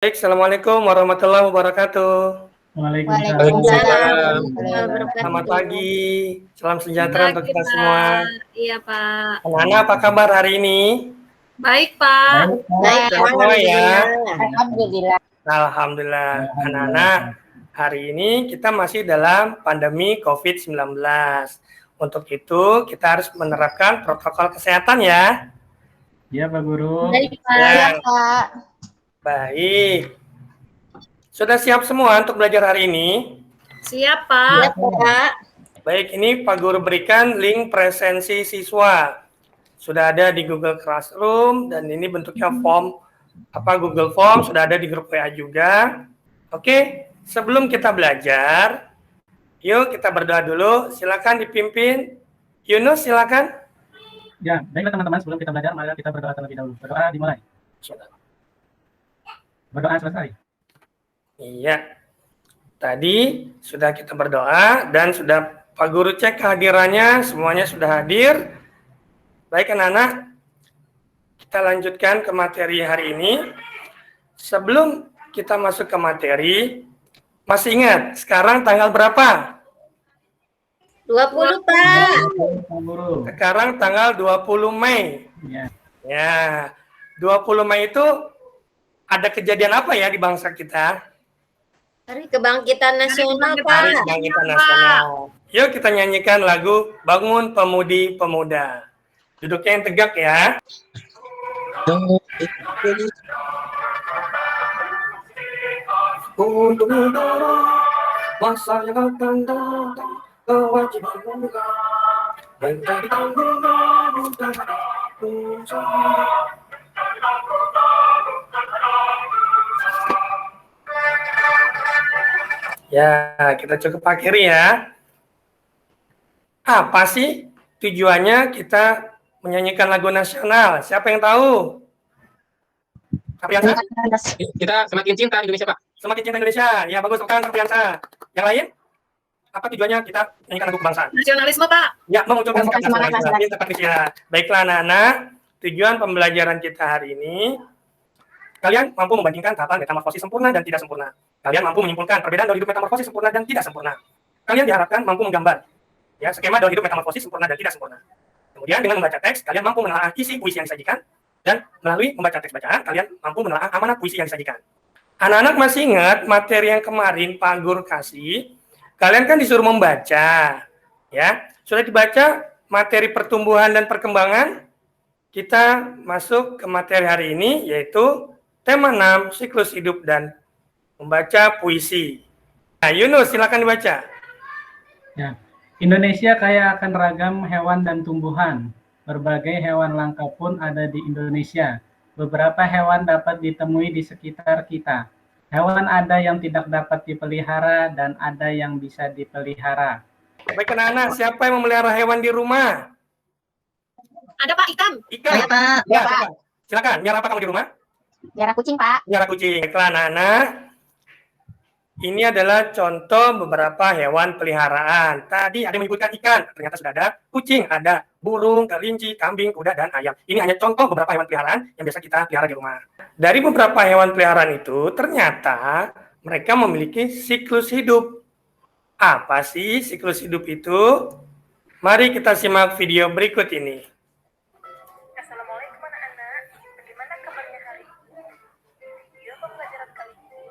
Baik, Assalamualaikum warahmatullahi wabarakatuh. Waalaikumsalam. Selamat pagi, salam sejahtera untuk Pagi, kita semua. Pak. Iya, Pak. Anak-anak apa kabar hari ini? Baik, Pak. Baik, semua ya. Alhamdulillah. Alhamdulillah. Anak-anak, hari ini kita masih dalam pandemi COVID-19. Untuk itu, kita harus menerapkan protokol kesehatan ya. Iya, Pak Guru. Baik, Pak. Ya, Pak. baik. Sudah siap semua untuk belajar hari ini? Siap, Pak. Pak. Baik, ini Pak Guru berikan link presensi siswa. Sudah ada di Google Classroom dan ini bentuknya form Google Form, sudah ada di grup WA juga. Oke, sebelum kita belajar, yuk kita berdoa dulu. Silakan dipimpin. Yunus, silakan. Ya, baiklah teman-teman, sebelum kita belajar, mari kita berdoa terlebih dahulu. Berdoa dimulai. Berdoa selesai. Iya. Tadi sudah kita berdoa dan sudah Pak Guru cek kehadirannya, semuanya sudah hadir. Baik anak-anak, kita lanjutkan ke materi hari ini. Sebelum kita masuk ke materi, masih ingat sekarang tanggal berapa? 20, Pak. Pak Guru. Sekarang tanggal 20 Mei. Ya, 20 Mei itu ada kejadian apa ya di bangsa kita? Hari Kebangkitan Nasional, Hari Pak. Kebangkitan Nasional. Yuk kita nyanyikan lagu Bangun Pemudi Pemuda. Duduknya yang tegak ya. Untuk mendorong masa yang akan datang, kewajiban muda menjadi tanggungan untuk usaha. Ya, kita cukup akhiri ya. Apa sih tujuannya kita menyanyikan lagu nasional? Siapa yang tahu? Kapriansa? Kita semakin cinta Indonesia, Pak. Semakin cinta Indonesia. Ya, bagus sekali Kapriansa. Yang lain? Apa tujuannya kita menyanyikan lagu kebangsaan? Nasionalisme, Pak. Ya, memunculkan sikap Semangat nasionalisme. nasional. Pintar, Patricia. Baiklah anak-anak, tujuan pembelajaran kita hari ini, kalian mampu membandingkan tahapan metamorfosis sempurna dan tidak sempurna. Kalian mampu menyimpulkan perbedaan dalam hidup metamorfosis sempurna dan tidak sempurna. Kalian diharapkan mampu menggambar ya skema dalam hidup metamorfosis sempurna dan tidak sempurna. Kemudian dengan membaca teks, kalian mampu menelaah isi puisi yang disajikan, dan melalui membaca teks bacaan, kalian mampu menelaah amanat puisi yang disajikan. Anak-anak masih ingat materi yang kemarin Pak Guru kasih? Kalian kan disuruh membaca, ya. Sudah dibaca materi pertumbuhan dan perkembangan? Kita masuk ke materi hari ini, yaitu tema 6, siklus hidup dan membaca puisi. Nah, Yunus, silakan dibaca. Ya. Indonesia kaya akan ragam hewan dan tumbuhan. Berbagai hewan langka pun ada di Indonesia. Beberapa hewan dapat ditemui di sekitar kita. Hewan ada yang tidak dapat dipelihara dan ada yang bisa dipelihara. Baik anak-anak, siapa yang memelihara hewan di rumah? Ada, Pak, ikan. Ikan. Ya, Pak. Ya, silakan. Nyara apa kamu di rumah? Jarah kucing, Pak. Nyara kucing. Baiklah anak-anak. Ini adalah contoh beberapa hewan peliharaan. Tadi ada yang menyebutkan ikan, ternyata sudah ada kucing, ada burung, kelinci, kambing, kuda, dan ayam. Ini hanya contoh beberapa hewan peliharaan yang biasa kita pelihara di rumah. Dari beberapa hewan peliharaan itu, ternyata mereka memiliki siklus hidup. Apa sih siklus hidup itu? Mari kita simak video berikut ini. Assalamualaikum anak-anak, bagaimana kabarnya hari ini? Video pembelajaran kali ini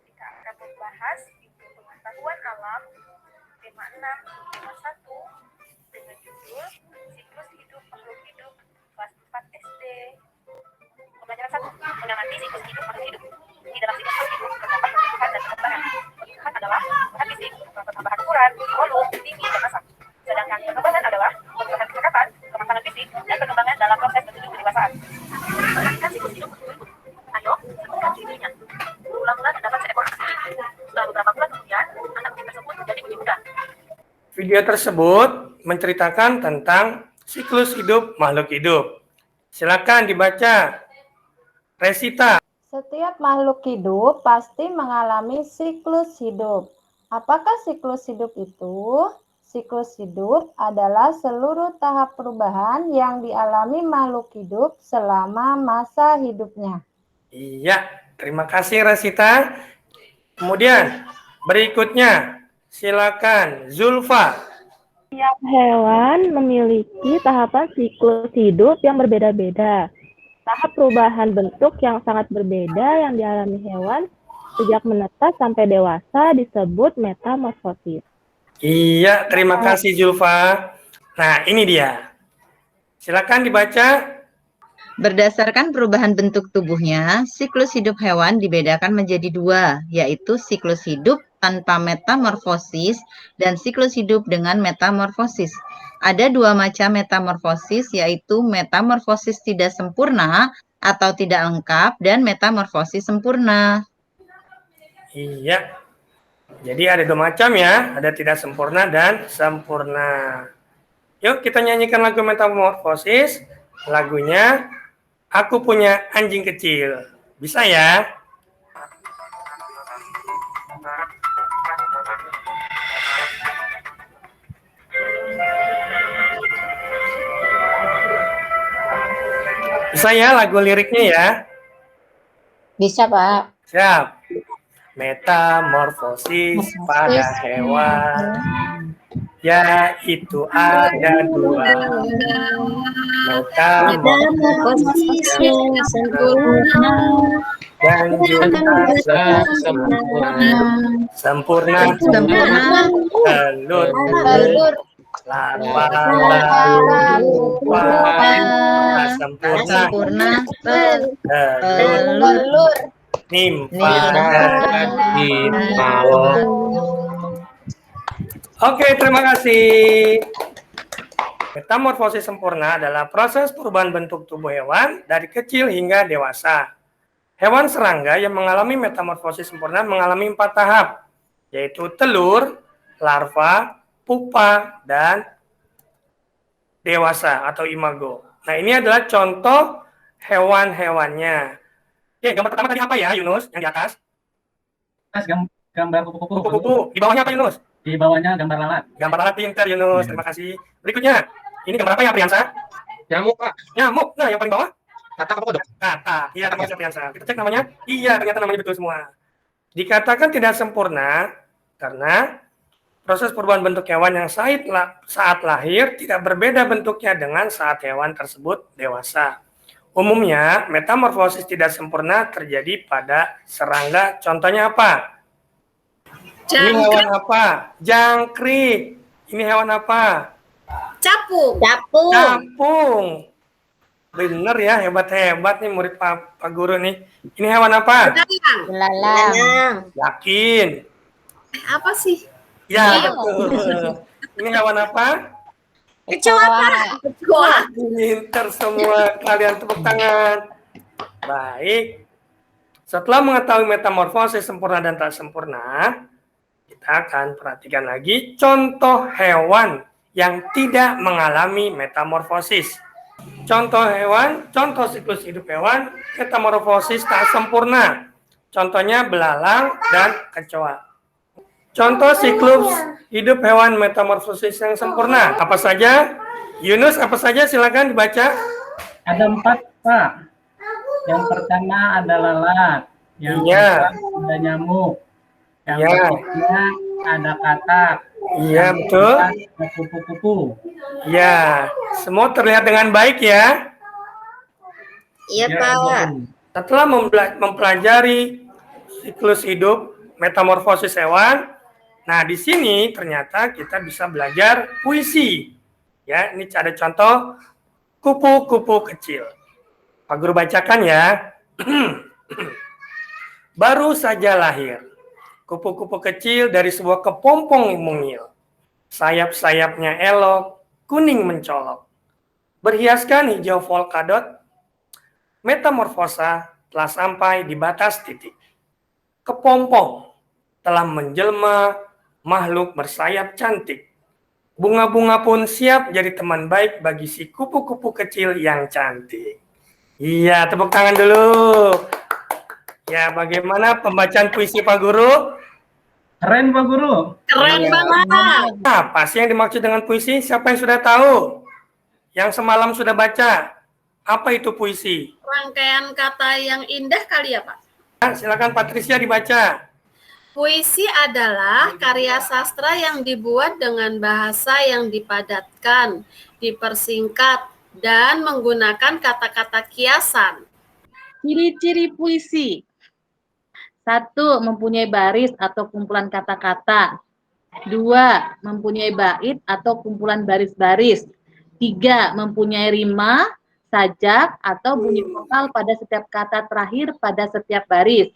kita akan membahas ilmu pengetahuan alam tema 6 tema 1 dengan judul siklus hidup makhluk hidup kelas 4 SD. Pembelajaran 1 mengamati siklus hidup makhluk hidup. Di dalam siklus hidup terdapat pertumbuhan dan perkembangan. Pertumbuhan adalah pertumbuhan fisik, pertambahan ukuran, volume, tinggi, dan massa. Sedangkan perkembangan adalah pertumbuhan kecakapan, kematangan fisik, dan perkembangan dalam proses menuju kedewasaan. Perhatikan siklus hidup makhluk hidup. Ayo, sebutkan ciri-cirinya. Berulang-ulang terdapat seekor kucing. Setelah beberapa bulan kemudian, anak kucing tersebut menjadi kucing muda. Video tersebut menceritakan tentang siklus hidup makhluk hidup. Silakan dibaca. Resita. Setiap makhluk hidup pasti mengalami siklus hidup. Apakah siklus hidup itu? Siklus hidup adalah seluruh tahap perubahan yang dialami makhluk hidup selama masa hidupnya. Iya, terima kasih Rasita. Kemudian berikutnya, silakan Zulfa. Setiap hewan memiliki tahapan siklus hidup yang berbeda-beda. Tahap perubahan bentuk yang sangat berbeda yang dialami hewan sejak menetas sampai dewasa disebut metamorfosis. Iya, terima kasih Zulfa. Nah, ini dia. Silakan dibaca. Berdasarkan perubahan bentuk tubuhnya, siklus hidup hewan dibedakan menjadi dua, yaitu siklus hidup tanpa metamorfosis dan siklus hidup dengan metamorfosis. Ada dua macam metamorfosis, yaitu metamorfosis tidak sempurna atau tidak lengkap dan metamorfosis sempurna. Iya. Jadi ada dua macam ya, ada tidak sempurna dan sempurna. Yuk kita nyanyikan lagu Metamorfosis. Lagunya Aku Punya Anjing Kecil. Bisa ya? Bisa ya lagu liriknya ya? Bisa, Pak. Siap. Metamorfosis pada hewan, yaitu ada dua. Metamorfosis yang sempurna Dan juga Sempurna. sempurna. Telur, larva, sempurna, Sempurna. telur, nimfa. Oke, terima kasih. Metamorfosis sempurna adalah proses perubahan bentuk tubuh hewan dari kecil hingga dewasa. Hewan serangga yang mengalami metamorfosis sempurna mengalami 4 tahap, yaitu telur, larva, pupa, dan dewasa atau imago. Nah, ini adalah contoh hewan-hewannya. Oke, gambar pertama tadi apa ya, Yunus? Yang di atas? Gambar kupu-kupu. Kupu-kupu. Di bawahnya apa, Yunus? Di bawahnya gambar lalat. Gambar lalat pintar, Yunus. Terima kasih. Berikutnya, ini gambar apa ya, Priyansa? Nyamuk, Pak. Nyamuk. Nah, yang paling bawah? Kata apa, Dok? Kata. Iya, terima kasih, Priyansa. Kita cek namanya. Iya, ternyata namanya betul semua. Dikatakan tidak sempurna karena proses perubahan bentuk hewan yang saat lahir tidak berbeda bentuknya dengan saat hewan tersebut dewasa. Umumnya, metamorfosis tidak sempurna terjadi pada serangga. Contohnya apa? Ini hewan apa? Jangkrik. Ini hewan apa? Capung. Capung. Bener ya, hebat-hebat nih murid Pak Guru nih. Ini hewan apa? Belalang. Yakin? Apa sih? Ya, betul. Ini hewan apa? Kecoa. Wah, Pinter semua kalian, tepuk tangan. Baik. Setelah mengetahui metamorfosis sempurna dan tak sempurna, kita akan perhatikan lagi contoh hewan yang tidak mengalami metamorfosis. Contoh hewan, contoh siklus hidup hewan, metamorfosis tak sempurna. Contohnya belalang dan kecoa. Contoh siklus hidup hewan metamorfosis yang sempurna. Apa saja? Yunus, apa saja? Silakan dibaca. Ada 4, Pak. Yang pertama ada lalat. Yang Iya. kedua ada nyamuk. Yang Iya. ketiga ada katak. Iya, betul. Ada kupu-kupu. Ya, semua terlihat dengan baik ya. Iya, Ya, Pak. Setelah mempelajari siklus hidup metamorfosis hewan, nah di sini ternyata kita bisa belajar puisi. Ya, ini ada contoh kupu-kupu kecil. Pak Guru bacakan ya. Baru saja lahir, kupu-kupu kecil dari sebuah kepompong mungil. Sayap-sayapnya elok, kuning mencolok. Berhiaskan hijau polkadot, metamorfosa telah sampai di batas titik. Kepompong telah menjelma makhluk bersayap cantik. Bunga-bunga pun siap jadi teman baik bagi si kupu-kupu kecil yang cantik. Iya, tepuk tangan dulu. Ya, bagaimana pembacaan puisi Pak Guru? Keren, Pak Guru. keren banget. Apa sih yang dimaksud dengan puisi? Siapa yang sudah tahu? Yang semalam sudah baca? Apa itu puisi? Rangkaian kata yang indah kali ya, Pak? Silakan Patricia dibaca. Puisi adalah karya sastra yang dibuat dengan bahasa yang dipadatkan, dipersingkat, dan menggunakan kata-kata kiasan. Ciri-ciri puisi. 1. Mempunyai baris atau kumpulan kata-kata. 2. Mempunyai bait atau kumpulan baris-baris. 3. Mempunyai rima, sajak, atau bunyi vokal pada setiap kata terakhir pada setiap baris.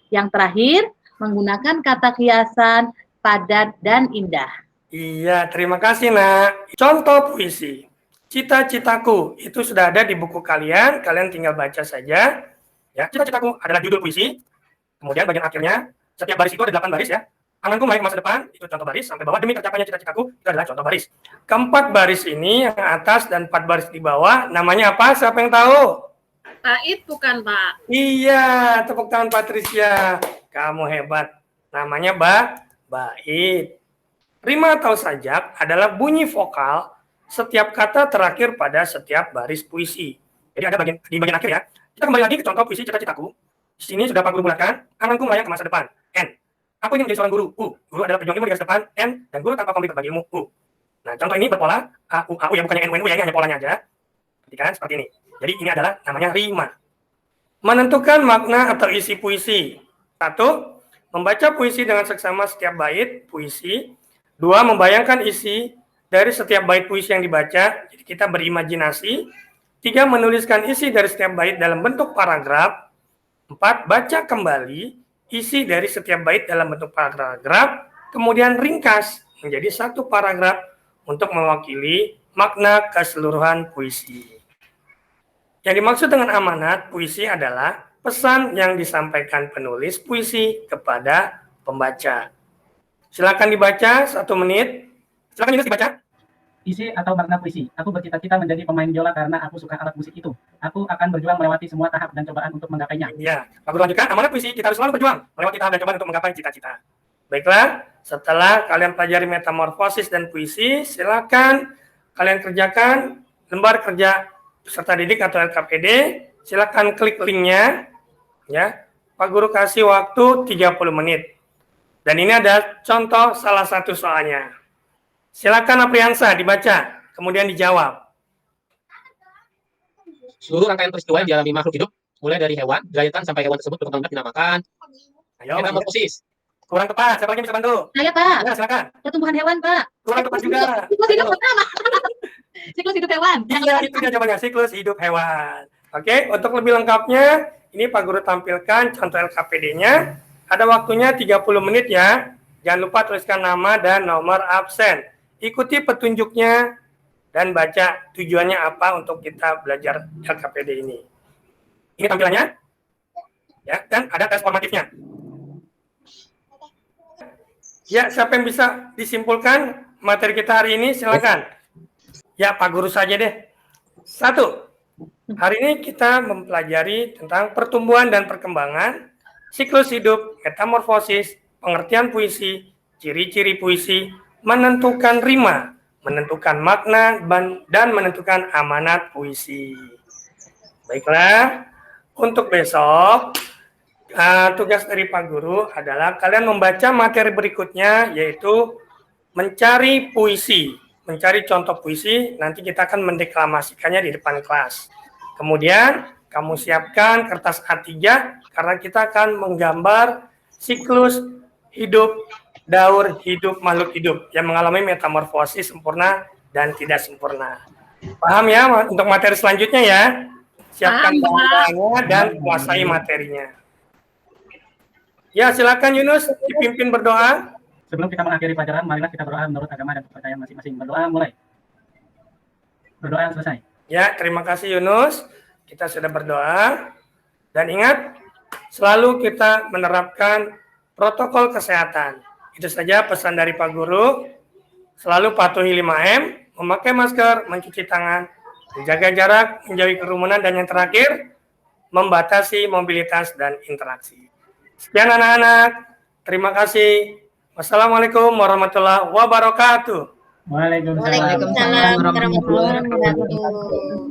Yang terakhir, menggunakan kata kiasan, padat, dan indah. Iya, terima kasih, Nak. Contoh puisi. Cita-citaku itu sudah ada di buku kalian tinggal baca saja. Ya, cita-citaku adalah judul puisi. Kemudian bagian akhirnya, setiap baris itu ada 8 baris ya. Anganku melek masa depan, itu contoh baris. Sampai bawah, demi tercapainya cita-citaku, itu adalah contoh baris. Keempat baris ini, yang atas dan 4 baris di bawah, namanya apa? Siapa yang tahu? Bait bukan, Pak? Iya, tepuk tangan Patricia. Kamu hebat. Namanya bait. Rima atau sajak adalah bunyi vokal setiap kata terakhir pada setiap baris puisi. Jadi ada di bagian akhir ya. Kita kembali lagi ke contoh puisi cita-citaku. Di sini sudah Pak Guru bulatkan. Anganku melayang ke masa depan. N. Aku ingin menjadi seorang guru. Guru adalah pejuang ilmu di garis depan. N. Dan guru tanpa pemberi berbagi ilmu. Nah, contoh ini berpola AU ya, bukannya NU ya, ini hanya polanya aja. Perhatikan seperti ini. Jadi ini adalah namanya rima. Menentukan makna atau isi puisi. 1. Membaca puisi dengan seksama setiap bait puisi. 2. Membayangkan isi dari setiap bait puisi yang dibaca. Jadi kita berimajinasi. 3. Menuliskan isi dari setiap bait dalam bentuk paragraf. 4. Baca kembali isi dari setiap bait dalam bentuk paragraf. Kemudian ringkas menjadi satu paragraf untuk mewakili makna keseluruhan puisi. Yang dimaksud dengan amanat puisi adalah pesan yang disampaikan penulis puisi kepada pembaca. Silakan dibaca 1 menit. Silakan Yunus dibaca. Isi atau makna puisi. Aku bercita-cita menjadi pemain biola karena aku suka alat musik itu. Aku akan berjuang melewati semua tahap dan cobaan untuk menggapainya. Iya, aku lanjutkan. Amanat puisi, kita harus selalu berjuang melewati tahap dan cobaan untuk menggapai cita-cita. Baiklah, setelah kalian pelajari metamorfosis dan puisi, silakan kalian kerjakan lembar kerja peserta didik atau LKPD. Silakan klik linknya. Ya, Pak Guru kasih waktu 30 menit. Dan ini ada contoh salah satu soalnya. Silakan Apriansa dibaca, kemudian dijawab. Seluruh rangkaian peristiwa yang dialami makhluk hidup, mulai dari hewan, derajatan sampai hewan tersebut berkembang biak dinamakan Ayo, metamorfosis. kurang tepat. Siapa lagi bisa bantu? Saya, Pak. Ya, silakan. Pertumbuhan hewan, Pak. Kurang tepat juga. Siklus hidup pertama. Siklus hidup hewan. Iya, itu dia jawabannya, siklus hidup hewan. Oke, untuk lebih lengkapnya, ini Pak Guru tampilkan contoh LKPD-nya. Ada waktunya 30 menit ya. Jangan lupa tuliskan nama dan nomor absen. Ikuti petunjuknya dan baca tujuannya apa untuk kita belajar LKPD ini. Ini tampilannya. Ya, dan ada tes formatifnya. Ya, siapa yang bisa disimpulkan materi kita hari ini? Silakan. Ya, Pak Guru saja deh. 1. Hari ini kita mempelajari tentang pertumbuhan dan perkembangan, siklus hidup, metamorfosis, pengertian puisi, ciri-ciri puisi, menentukan rima, menentukan makna, dan menentukan amanat puisi. Baiklah, untuk besok, tugas dari Pak Guru adalah kalian membaca materi berikutnya, yaitu mencari puisi, mencari contoh puisi. Nanti kita akan mendeklamasikannya di depan kelas. Kemudian kamu siapkan kertas A3 karena kita akan menggambar siklus hidup, daur hidup makhluk hidup yang mengalami metamorfosis sempurna dan tidak sempurna. Paham ya untuk materi selanjutnya ya? Siapkan bahan-bahannya dan kuasai materinya. Ya, silakan Yunus dipimpin berdoa. Sebelum kita mengakhiri pelajaran, marilah kita berdoa menurut agama dan kepercayaan masing-masing. Berdoa mulai. Berdoa selesai. Ya, terima kasih Yunus. Kita sudah berdoa. Dan ingat, selalu kita menerapkan protokol kesehatan. Itu saja pesan dari Pak Guru. Selalu patuhi 5M, memakai masker, mencuci tangan, menjaga jarak, menjauhi kerumunan, dan yang terakhir, membatasi mobilitas dan interaksi. Sekian anak-anak. Terima kasih. Wassalamualaikum warahmatullahi wabarakatuh. Waalaikumsalam. Waalaikumsalam warahmatullahi wabarakatuh.